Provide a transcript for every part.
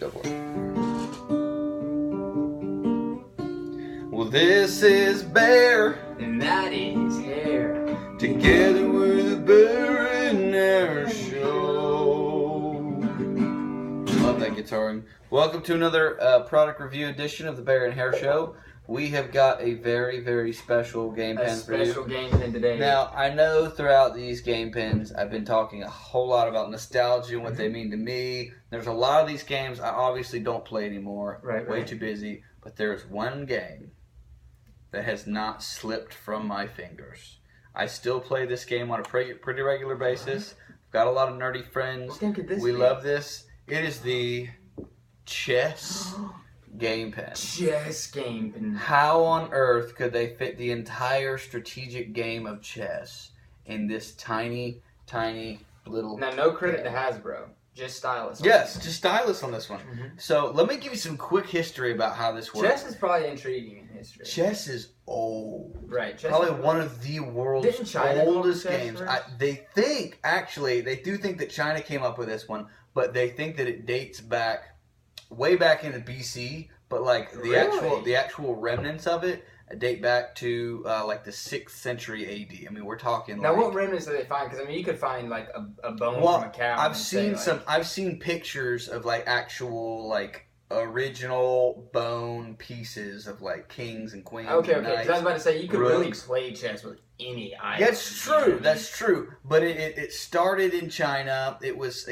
Go for it. Well, this is Bear. And that is Hair. Together we're the Bear and Hair Show. Love that guitaring. Welcome to another product review edition of the Bear and Hair Show. We have got a very, very special game pen for you. Special game pen today. Now, I know throughout these game pens, I've been talking a whole lot about nostalgia and what they mean to me. There's a lot of these games I obviously don't play anymore. Way too busy. But there's one game that has not slipped from my fingers. I still play this game on a pretty regular basis. I've got a lot of nerdy friends. What game could this We be? love this. It is the chess game pen. Chess game pen. How on earth could they fit the entire strategic game of chess in this tiny, tiny little... Now, no credit to Hasbro. Just Stylus. Yes, just Stylus on this one. So let me give you some quick history about how this works. Chess is probably intriguing in history. Chess is old. Right. Chess Probably is one of the world's Didn't China oldest develop chess games. first? They do think that China came up with this one, but they think that it dates back way back into BC. But like the actual remnants of it date back to like the 6th century AD. I mean, we're talking. Now, like, what remnants do they find? Because I mean, you could find like a bone well, from a cow. I've seen I've seen pictures of like actual like original bone pieces of like kings and queens. Okay. And Because I was about to say you could rooks. really play chess with any item. That's true. That's true. But it started in China. It was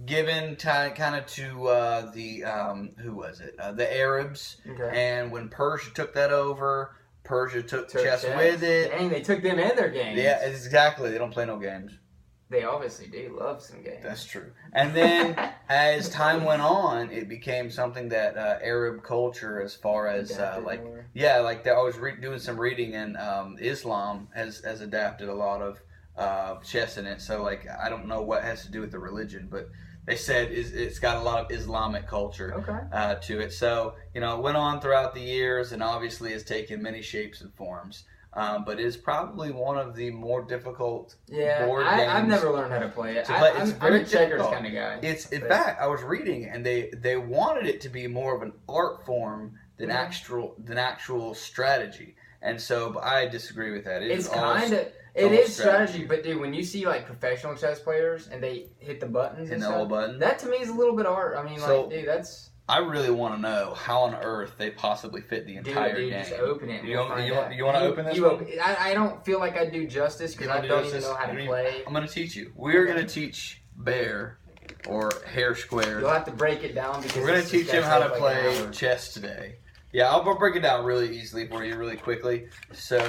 given kind of to the who was it? The Arabs. Okay. And when Persia took that over, Persia took chess with it. Dang, they took them and their games. Yeah, exactly. They don't play no games. They obviously do love some games. That's true. And then as time went on, it became something that Arab culture, as far as I was doing some reading, and Islam has adapted a lot of chess in it. So like I don't know what has to do with the religion, but they said it's got a lot of Islamic culture to it. So it went on throughout the years, and obviously has taken many shapes and forms. But it's probably one of the more difficult board games. I've never learned how to play it. I'm a checkers kind of guy. In fact, I was reading, and they wanted it to be more of an art form than actual strategy. And so, but I disagree with that. It is strategy, but dude, when you see like professional chess players and they hit the buttons and the stuff, whole button, that to me is a little bit art. I mean, dude, that's. I really want to know how on earth they possibly fit the entire game. Just open it. You want to open this one? I don't feel like I do justice because I don't even know how to play. I'm going to teach you. We're going to teach Bear, or Hair Squared. You'll have to break it down because we're going to teach him how to play chess today. Yeah, I'll break it down really easily for you, really quickly. So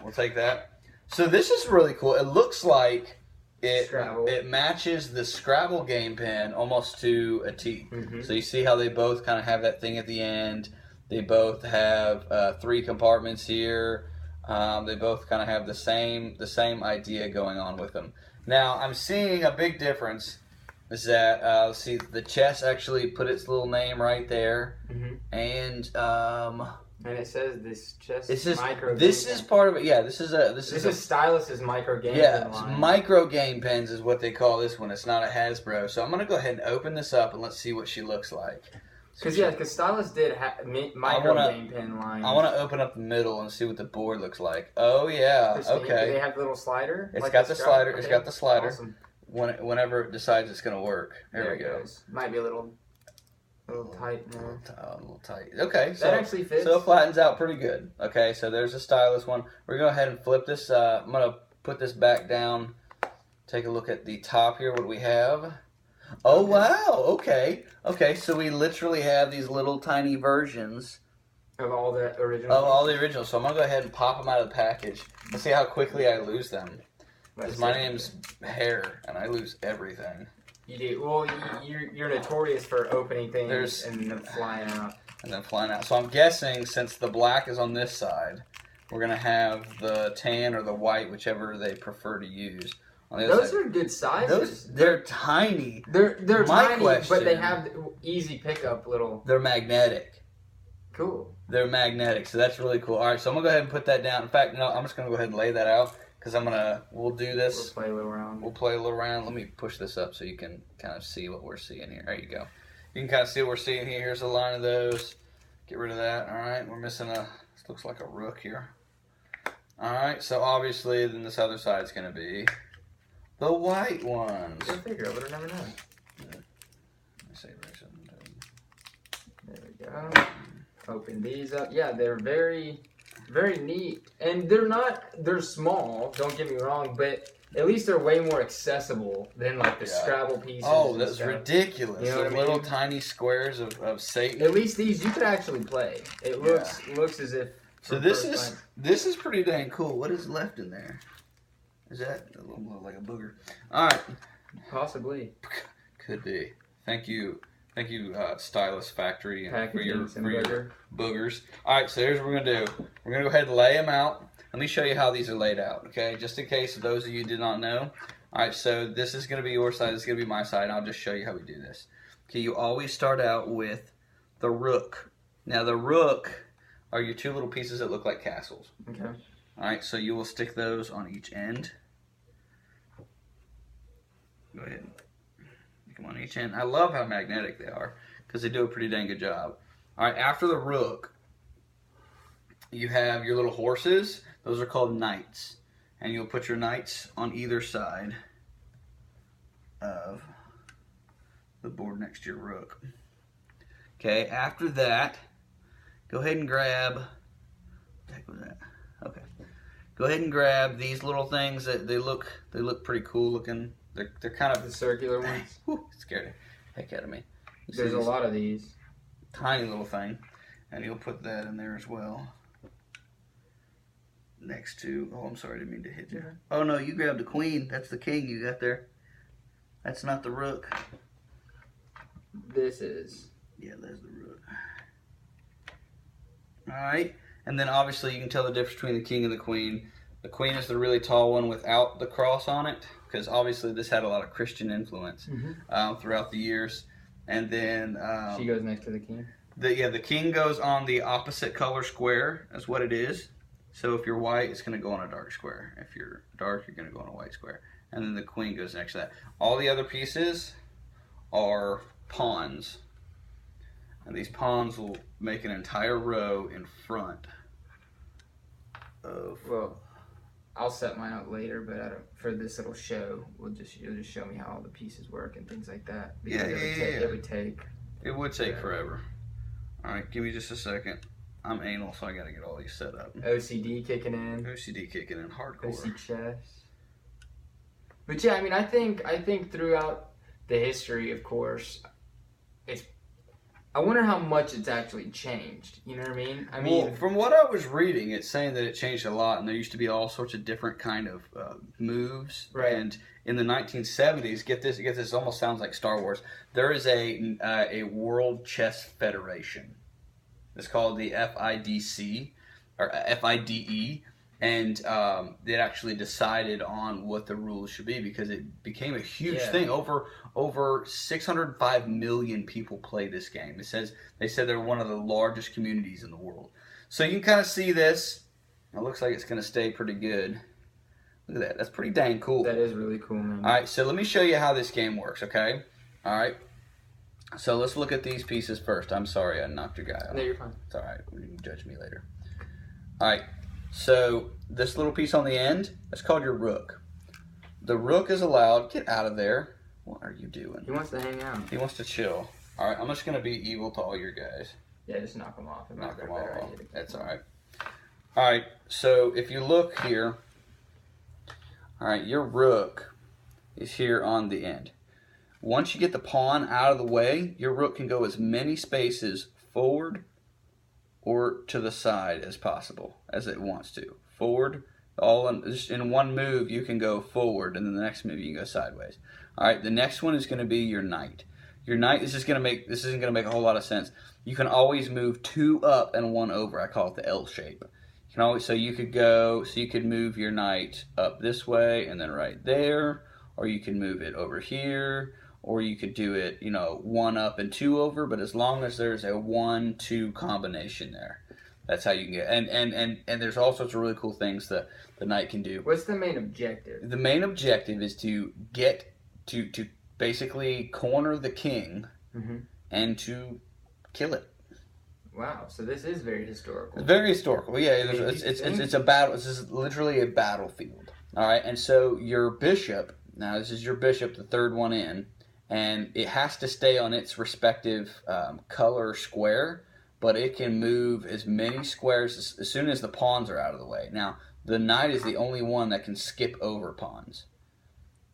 we'll take that. So this is really cool. It looks like it matches the Scrabble game pen almost to a T. So you see how they both kind of have that thing at the end. They both have 3 compartments here. They both kind of have the same idea going on with them. Now I'm seeing a big difference. Is that let's see, the chess actually put its little name right there, and it says this chess micro. This is part of it. Yeah, this is Stylus's micro game. Yeah, micro game pens is what they call this one. It's not a Hasbro. So I'm gonna go ahead and open this up and let's see what she looks like. Because Stylus did micro game pen lines. I want to open up the middle and see what the board looks like. Oh yeah, okay. Do they have the little slider? It's got the slider. It's got the slider. Awesome. Whenever it decides it's going to work. There we go. Might be a little tight now. A little tight. Okay. That actually fits. So it flattens out pretty good. Okay, so there's a Stylus one. We're going to go ahead and flip this. I'm going to put this back down. Take a look at the top here. What do we have? Oh, wow. Okay. Okay, so we literally have these little tiny versions. Of all the originals. So I'm going to go ahead and pop them out of the package. Let's see how quickly I lose them. Because my name's Hair, and I lose everything. You do. Well, you're notorious for opening things and then flying out. So I'm guessing, since the black is on this side, we're going to have the tan or the white, whichever they prefer to use. Those are good sizes. They're tiny. They're tiny, but they have easy pickup little... They're magnetic. Cool. They're magnetic, so that's really cool. All right, so I'm going to go ahead and put that down. In fact, no, I'm just going to go ahead and lay that out. because we'll do this. We'll play a little around. We'll play a little around. Let me push this up so you can kind of see what we're seeing here. There you go. You can kind of see what we're seeing here. Here's a line of those. Get rid of that. All right, we're missing this looks like a rook here. All right, so obviously then this other side's going to be the white ones. Go figure. I would have never known. There we go. Open these up. Yeah, they're very, very neat. And they're small, don't get me wrong, but at least they're way more accessible than like the Scrabble pieces. Oh, that's ridiculous. You know what little tiny squares of Satan. At least these you could actually play. It looks as if. So this is pretty dang cool. What is left in there? Is that a little like a booger? All right. Possibly. Could be. Thank you, Stylus Factory, for your boogers. All right, so here's what we're gonna do. We're gonna go ahead and lay them out. Let me show you how these are laid out, okay? Just in case those of you did not know. All right, so this is gonna be your side. This is gonna be my side. And I'll just show you how we do this. Okay, you always start out with the rook. Now the rook are your two little pieces that look like castles. Okay. All right, so you will stick those on each end. Go ahead. Come on each end. I love how magnetic they are because they do a pretty dang good job. All right, after the rook, you have your little horses. Those are called knights. And you'll put your knights on either side of the board next to your rook. Okay, after that, go ahead and grab, what the heck was that? Okay. Go ahead and grab these little things that they look pretty cool looking. They're kind of the circular ones. Whew, scared the heck out of me. There's a lot of these. Tiny little thing. And you'll put that in there as well. Next to, oh, I'm sorry, I didn't mean to hit you. Oh no, you grabbed the queen. That's the king you got there. That's not the rook. This is. Yeah, that's the rook. Alright. And then obviously you can tell the difference between the king and the queen. The queen is the really tall one without the cross on it, because obviously this had a lot of Christian influence throughout the years. And then she goes next to the king. The king goes on the opposite color square. That's what it is. So if you're white, it's going to go on a dark square. If you're dark, you're going to go on a white square. And then the queen goes next to that. All the other pieces are pawns. And these pawns will make an entire row in front of. Well, I'll set mine up later, but for this little show, you'll just show me how all the pieces work and things like that. It would take forever. All right, give me just a second. I'm anal, so I got to get all these set up. OCD kicking in. OCD kicking in hardcore. OC chess. But yeah, I mean, I think throughout the history, of course, I wonder how much it's actually changed. You know what I mean? Well, from what I was reading, it's saying that it changed a lot, and there used to be all sorts of different kind of moves. Right. And in the 1970s, get this, it almost sounds like Star Wars. There is a World Chess Federation. It's called the FIDC or FIDE, and it actually decided on what the rules should be because it became a huge thing. Over 605 million people play this game. They said they're one of the largest communities in the world. So you can kind of see this. It looks like it's going to stay pretty good. Look at that. That's pretty dang cool. That is really cool, man. All right, so let me show you how this game works, okay? All right. So let's look at these pieces first. I'm sorry I knocked your guy off. No, you're fine. It's all right. You can judge me later. All right. So this little piece on the end, that's called your rook. The rook is allowed. Get out of there. What are you doing? He wants to hang out. He wants to chill. All right. I'm just going to be evil to all your guys. Yeah, just knock him off. Knock them all off. That's all right. All right. So if you look here, all right, your rook is here on the end. Once you get the pawn out of the way, your rook can go as many spaces forward or to the side as possible, as it wants to. Forward, just in one move, you can go forward, and then the next move you can go sideways. All right, the next one is going to be your knight. Your knight this isn't going to make a whole lot of sense. You can always move 2 up and 1 over. I call it the L shape. You can always you could move your knight up this way and then right there, or you can move it over here. Or you could do it, 1 up and 2 over, but as long as there's a 1-2 combination there, That's how you can get. And there's all sorts of really cool things that the knight can do. What's the main objective? The main objective is to get to basically corner the king and to kill it. Wow, so this is very historical. Very historical. Yeah, it's a battle. This is literally a battlefield. All right, and so your bishop. Now this is your bishop, the third one in, and it has to stay on its respective color square, but it can move as many squares as soon as the pawns are out of the way. Now the knight is the only one that can skip over pawns.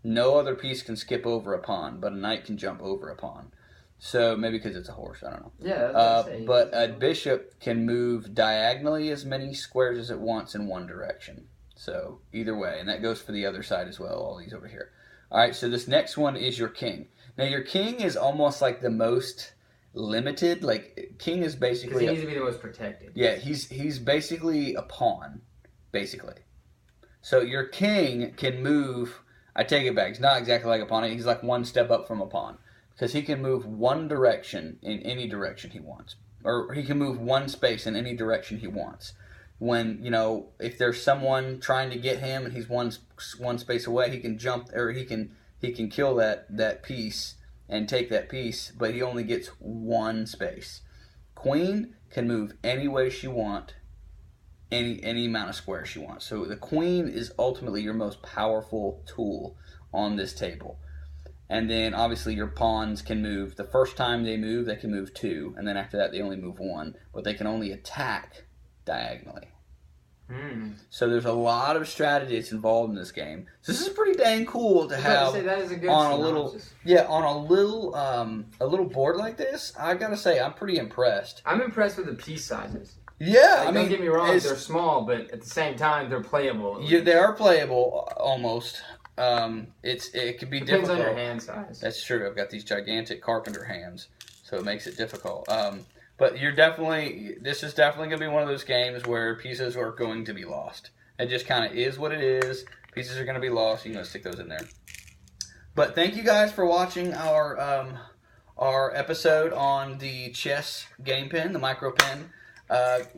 No other piece can skip over a pawn, but a knight can jump over a pawn. So maybe because it's a horse, I don't know. Yeah, that's but a bishop can move diagonally as many squares as it wants in one direction. So either way, and that goes for the other side as well. All these over here. All right. So this next one is your king. Now your king is almost like the most limited. Like king is basically he needs to be the most protected. Yeah, he's basically a pawn, basically. So your king can move. I take it back. He's not exactly like a pawn. He's like one step up from a pawn. Because he can move one direction in any direction he wants. Or he can move one space in any direction he wants. When, if there's someone trying to get him and he's one space away, he can jump, or he can kill that piece and take that piece, but he only gets one space. Queen can move any way she wants, any amount of squares she wants. So the queen is ultimately your most powerful tool on this table. And then, obviously, your pawns can move. The first time they can move 2. And then after that, they only move 1. But they can only attack diagonally. So there's a lot of strategy that's involved in this game. So this is pretty dang cool to have that is a good on synopsis. on a little board like this. I gotta say, I'm pretty impressed. I'm impressed with the piece sizes. Yeah, don't get me wrong, they're small, but at the same time, they're playable. Yeah, they are playable almost. It could be Depends difficult. on your hand size. That's true. I've got these gigantic carpenter hands, so it makes it difficult. But this is definitely going to be one of those games where pieces are going to be lost. It just kind of is what it is. Pieces are going to be lost. You're going to stick those in there. But thank you guys for watching our episode on the chess game pen, the micro pen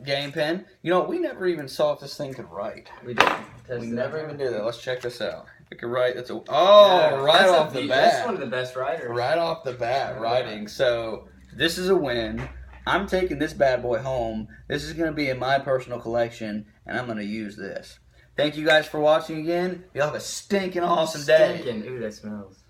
game pen. We never even saw if this thing could write. We didn't. We never even did that. Let's check this out. If it could write, right off the bat. That's one of the best writers. Right off the bat, writing. So this is a win. I'm taking this bad boy home. This is going to be in my personal collection, and I'm going to use this. Thank you guys for watching again. Y'all have a stinking awesome day. Stinking. Ooh, that smells.